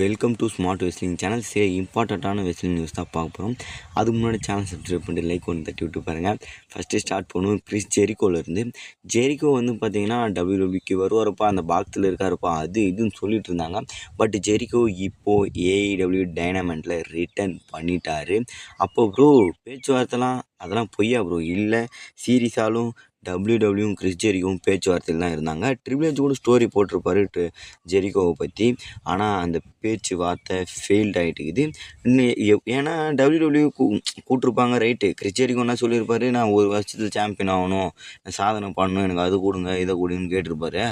Welcome to smart wrestling channel. சில இம்பார்ட்டண்ட்டான wrestling news தான் பார்க்க போகிறோம். அதுக்கு முன்னாடி சேனல் சப்ஸ்கிரைப் பண்ணிட்டு லைக் ஒன்று தட்டி விட்டு பாருங்கள். ஃபஸ்ட்டு ஸ்டார்ட் பண்ணுவோம் கிறிஸ் ஜெரிகோலேருந்து. ஜெரிகோ வந்து பார்த்தீங்கன்னா டபிள்யூடபிள்யூக்கு வருவாரப்பா, அந்த பாக்ஸில் இருக்காருப்பா, அது இதுன்னு சொல்லிட்டு இருந்தாங்க. பட் ஜெரிகோ இப்போது ஏஇடபிள்யூ டைனமெண்ட்டில் ரிட்டர்ன் பண்ணிட்டாரு. அப்போ ப்ரோ பேச்சுவார்த்தைலாம் அதெல்லாம் பொய்யா ப்ரோ? இல்லை, சீரியஸாலும் டபிள்யூடபிள்யூவும் கிறிஸ் ஜெரிகோவும் பேச்சுவார்த்தையில் தான் இருந்தாங்க. ட்ரிபிள் ஹெச் கூட ஸ்டோரி போட்டிருப்பாரு ஜெரிகோவை பற்றி. ஆனால் அந்த பேச்சுவார்த்தை ஃபெயில்ட் ஆகிட்டுக்குது. ஏன்னா டபிள்யூடபிள்யூ கூப்பிட்ருப்பாங்க, ரைட்டு. கிறிஸ் ஜெரிகோ என்ன சொல்லியிருப்பாரு, நான் ஒரு வருஷத்தில் சாம்பியன் ஆகணும், நான் சாதனை பண்ணணும், எனக்கு அது கொடுங்க இதை கொடுங்கன்னு கேட்டிருப்பாரு.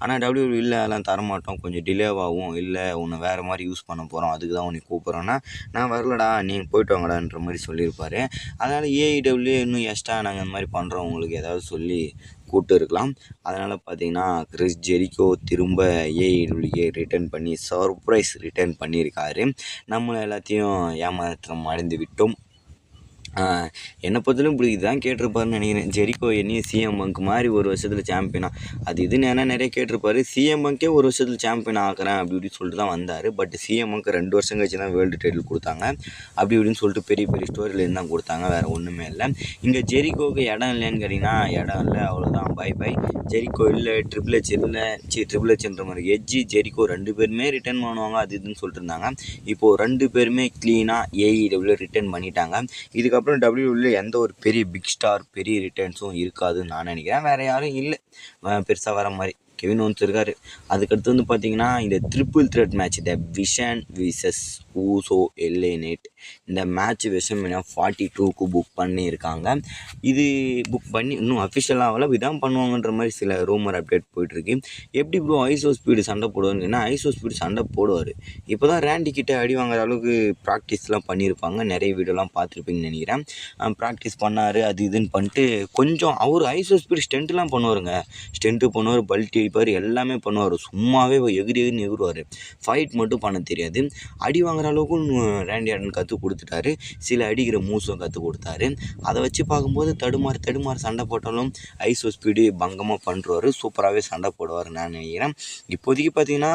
ஆனால் டபிள்யூடபிள்யூ இல்லை, அதெல்லாம் தரமாட்டோம், கொஞ்சம் டிலேவாகும், இல்லை உன்னை வேறு மாதிரி யூஸ் பண்ண போகிறோம், அதுக்கு தான் உன்னை கூப்பிட்றோன்னா நான் வரலடா, நீங்கள் போய்ட்டு வாங்கடான்ற மாதிரி சொல்லியிருப்பாரு. அதனால் ஏஇடபிள்யூ இன்னும் எக்ஸ்ட்ரா நாங்கள் இந்த மாதிரி பண்ணுறோம் உங்களுக்கு ஏதாவது சொல்லி கூப்பிட்டு இருக்கலாம். அதனால் பார்த்தீங்கன்னா கிறிஸ் ஜெரிகோ திரும்ப ஏஇடபிள்யூக்கு ரிட்டர்ன் பண்ணி சர்ப்ரைஸ் ரிட்டர்ன் பண்ணியிருக்காரு. நம்மளை எல்லாத்தையும் ஏமாற்றம் அடைந்து விட்டோம். என்னை பொறுத்தவரைக்கும் இப்படி இதுதான் கேட்டிருப்பாருன்னு நினைக்கிறேன். ஜெரிகோ என்னையும் சிஎம் பங்க் மாதிரி ஒரு வருஷத்தில் சாம்பியனாக அது இதுன்னு ஏன்னா நிறைய கேட்டிருப்பாரு. சிஎம் பங்கே ஒரு வருஷத்தில் சாம்பியன் ஆகிறேன் அப்படி இப்படின்னு சொல்லிட்டு தான் வந்தார். பட் சிஎம் பங்க் 2 வருஷம் கழிச்சு தான் வேர்ல்டு டைட்டில் கொடுத்தாங்க. அப்படி இப்படின்னு சொல்லிட்டு பெரிய பெரிய ஸ்டோரியிலேருந்து தான் கொடுத்தாங்க, வேறு ஒன்றுமே இல்லை. இங்கே ஜெரிகோவுக்கு இடம் இல்லைன்னு கேட்டிங்கன்னா இடம் இல்லை, அவ்வளோதான், பை பை. ஜெரிகோ இல்லை, ட்ரிபிள் ஹெச் இல்லை, ட்ரிபிள் ஹெச்ன்ற மாதிரி எட்ஜி ஜெரிகோ 2 பேருமே ரிட்டர்ன் பண்ணுவாங்க அது இதுன்னு சொல்லிட்டு இருந்தாங்க. இப்போது 2 பேருமே க்ளீனாக ஏஇடபிள்யூ ரிட்டர்ன் பண்ணிட்டாங்க. இதுக்கப்புறம் டபிள்யூடபிள்யூ எந்த ஒரு பெரிய பிக் ஸ்டார் பெரிய ரிட்டர்ன்ஸும் இருக்காதுன்னு நான் நினைக்கிறேன். வேறு யாரும் இல்லை பெருசாக வர மாதிரி. கெவின் ஓன்ஸ் இருக்கார். அதுக்கடுத்து வந்து பார்த்தீங்கன்னா இந்த triple threat match, the Vision versus Uso LA Knight, இந்த மேட்ச் WrestleMania 42க்கு புக் பண்ணியிருக்காங்க. இது புக் பண்ணி இன்னும் அஃபிஷியலாக ஆகலை, இதான் பண்ணுவாங்கன்ற மாதிரி சில ரூமர் அப்டேட் போயிட்டுருக்கு. எப்படி ப்ரோ ஐசோ ஸ்பீடு சண்டை போடுவாருன்னு, ஏன்னா ஐசோ ஸ்பீடு சண்டை போடுவார். இப்போ தான் ரேண்டி கிட்டே அடி வாங்குற அளவுக்கு ப்ராக்டிஸ்லாம் பண்ணியிருப்பாங்க, நிறைய வீடியோலாம் பார்த்துருப்பீங்கன்னு நினைக்கிறேன். ப்ராக்டிஸ் பண்ணார் அது இதுன்னு பண்ணிட்டு கொஞ்சம் அவர் ஐசோ ஸ்பீடு ஸ்டெண்ட்லாம் பண்ணுவாருங்க. ஸ்டெண்ட்டு பண்ணுவார், பல்ட்டி அடிப்பார், எல்லாமே பண்ணுவார். சும்மாவே எகிரி எகிரின்னு எகுருவார். ஃபைட் மட்டும் பண்ண தெரியாது. அடி வாங்குற அளவுக்கும் ரேண்டி ஆர்டன் கற்றுக் கொடுத்துட்டாரு. சில அடிக்கிற மூவ்ஸும் கற்றுக் கொடுத்தாரு. அதை வச்சு பார்க்கும்போது தடுமாறு சண்டை போட்டாலும் ஐசோ ஸ்பீடு பங்கமாக பண்ணுறாரு, சூப்பராகவே சண்டை போடுவார் நான் நினைக்கிறேன். இப்போதைக்கு பார்த்தீங்கன்னா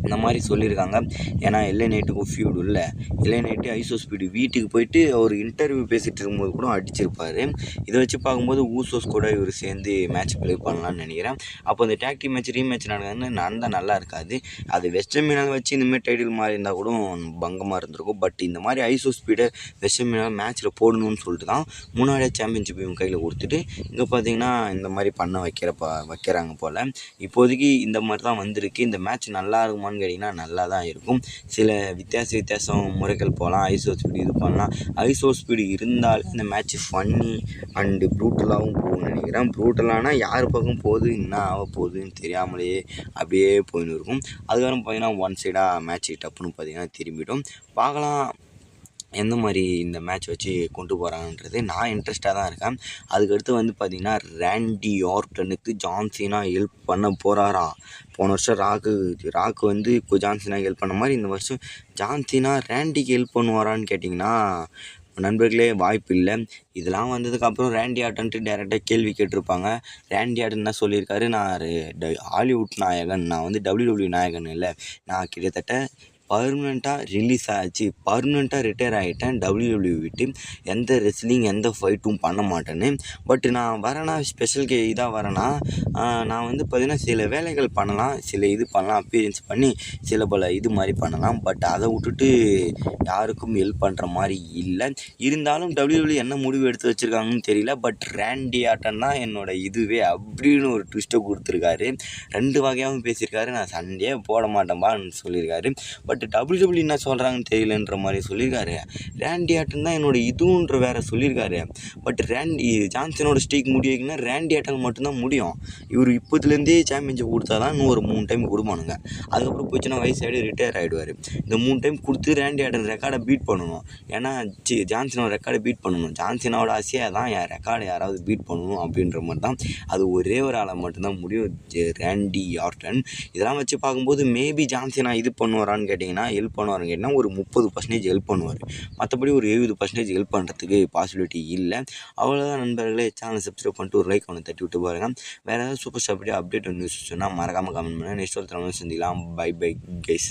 இந்த மாதிரி சொல்லியிருக்காங்க. ஏன்னா எல்ஏ நைட்டுக்கும் ஃபியூடு இல்லை. எல்ஏ நைட்டு ஐசோ ஸ்பீடு வீட்டுக்கு போயிட்டு அவர் இன்டர்வியூ பேசிகிட்டு இருக்கும்போது கூட அடிச்சிருப்பார். இதை வச்சு பார்க்கும்போது ஊசோஸ் கூட இவர் சேர்ந்து மேட்ச் ப்ளே பண்ணலான்னு நினைக்கிறேன். அப்போ அந்த டேக்டி மேட்ச் ரீமேட்ச் நடந்தால் நல்லா இருக்காது. அது WrestleMania வச்சு இந்தமாதிரி டைட்டில் மாதிரி இருந்தால் கூட பங்கமாக இருந்திருக்கும். பட் இந்த மாதிரி ஐசோ ஸ்பீடை WrestleMania மேட்ச்சில் போடணும்னு சொல்லிட்டு தான் முன்னாடியே சாம்பியன்ஷிப் இவங்க கையில் கொடுத்துட்டு இங்கே பார்த்தீங்கன்னா இந்த மாதிரி பண்ண வைக்கிறாங்க போல். இப்போதைக்கு இந்த மாதிரி தான் வந்திருக்கு. இந்த மேட்ச் நல்லா இருக்குமான்னு கேட்டிங்கன்னா நல்லா தான் இருக்கும். சில வித்தியாசம் முறைகள் போகலாம், ஐசோ ஸ்பீடு இது பண்ணலாம். ஐசோ ஸ்பீடு இருந்தால் இந்த மேட்ச் ஃபன்னி அண்டு ப்ரூட்டலாகவும் போகும்னு நினைக்கிறேன். ப்ரூட்டலானால் யார் பக்கம் போகுது என்ன ஆக போகுதுன்னு தெரியாமலேயே அப்படியே போயின்னு இருக்கும். அதுக்கப்புறம் பார்த்திங்கன்னா ஒன் சைடாக மேட்ச் டப்புன்னு பார்த்திங்கன்னா திரும்பிடும். பார்க்கலாம் எந்த மாதிரி இந்த மேட்ச் வச்சு கொண்டு போகிறாங்கன்றது. நான் இன்ட்ரெஸ்ட்டாக தான் இருக்கேன். அதுக்கடுத்து வந்து பார்த்திங்கன்னா ரேண்டி ஆர்டனுக்கு ஜான் சீனா ஹெல்ப் பண்ண போகிறாரா? போன வருஷம் ராக்கு வந்து ஜான் சீனா ஹெல்ப் பண்ண மாதிரி இந்த வருஷம் ஜான் சீனா ரேண்டிக்கு ஹெல்ப் பண்ணுவாரான்னு கேட்டிங்கன்னா நண்பர்களே வாய்ப்பு இல்லை. இதெல்லாம் வந்ததுக்கப்புறம் ரேண்டி ஆர்டன்ட்டு டேரெக்டாக கேள்வி கேட்டிருப்பாங்க. ரேண்டி ஆர்டன் என்ன சொல்லியிருக்காரு, நான் ஹாலிவுட் நாயகன், நான் வந்து டபிள்யூடபிள்யூ நாயகன் இல்லை, நான் கிட்டத்தட்ட பர்மனெண்ட்டாக ரிலீஸ் ஆச்சு, பர்மனெண்ட்டாக ரிட்டையர் ஆகிட்டேன், டபிள்யூடபிள்யூ விட்டு எந்த ரெஸ்லிங் எந்த ஃபைட்டும் பண்ண மாட்டேன்னு. பட் நான் வரேன்னா ஸ்பெஷல் இதாக வரேன்னா நான் வந்து பார்த்திங்கன்னா சில வேலைகள் பண்ணலாம், சில இது பண்ணலாம், அப்பீரியன்ஸ் பண்ணி சில பல இது மாதிரி பண்ணலாம். பட் அதை விட்டுட்டு யாருக்கும் ஹெல்ப் பண்ணுற மாதிரி இல்லை. இருந்தாலும் டபிள்யூடபிள்யூ என்ன முடிவு எடுத்து வச்சுருக்காங்கன்னு தெரியல. பட் ரேண்டி ஆர்டன் தான் என்னோடய இதுவே அப்படின்னு ஒரு ட்விஸ்ட்டை கொடுத்துருக்காரு. 2 வகையாகவும் பேசியிருக்காரு. நான் சண்டையே போட மாட்டேன்பான்னு சொல்லியிருக்காரு. பட் டபிள்யூடபிள்யூ என்ன சொல்கிறாங்கன்னு தெரியலன்ற மாதிரி சொல்லியிருக்காரு. ரேண்டி ஆர்டன் தான் என்னோட இதுன்ற வேறு சொல்லியிருக்காரு. பட் ஜான்சனோட ஸ்டீக் முடியுதுன்னா ரேண்டி ஆர்டன் மட்டும்தான் முடியும். இவர் இப்போதுலேருந்தே சாம்பியன்ஷிப் கொடுத்தா தான் இன்னும் ஒரு 3 டைம் கொடுப்பானுங்க. அதுக்கப்புறம் போச்சுன்னா வயசாகிடு ரிட்டையர் ஆகிடுவார். இந்த 3 டைம் கொடுத்து ரேண்டி ஆர்டன் ரெக்கார்டை பீட் பண்ணணும். ஏன்னா ஜான்சனோட ரெக்கார்டை பீட் பண்ணணும். ஜான்சனோட ஆசையாக தான் என் ரெக்கார்டை யாராவது பீட் பண்ணணும் அப்படின்ற மாதிரி தான். அது ஒரே ஒரு ஆளை மட்டும்தான் முடியும், ரேண்டி ஆர்டன். இதெல்லாம் வச்சு பார்க்கும்போது மேபி ஜான்சனா இது பண்ணுவாரான்னு கேட்டிங்கன்னா ஹெல்ப் பண்ணுவாருன்னு கேட்டிங்கன்னா ஒரு 30% ஹெல்ப் பண்ணுவார். மற்றபடி ஒரு 70% ஹெல்ப் பண்ணுறதுக்கு பாசிபிலிட்டி இல்லை. அவ்வளோதான் நண்பர்களே. சேனலை சப்ஸ்கிரைப் பண்ணிட்டு ஒரு லைக் ஒன்று தட்டி விட்டு பாருங்கள். வேறு ஏதாவது சூப்பர் ஸ்டார் அப்டேட் நியூஸ் சொன்னால் மறக்காமல் கமெண்ட் பண்ணுங்கள். நெக்ஸ்ட் ஒரு தலைமை சந்திக்கலாம். Bye guys.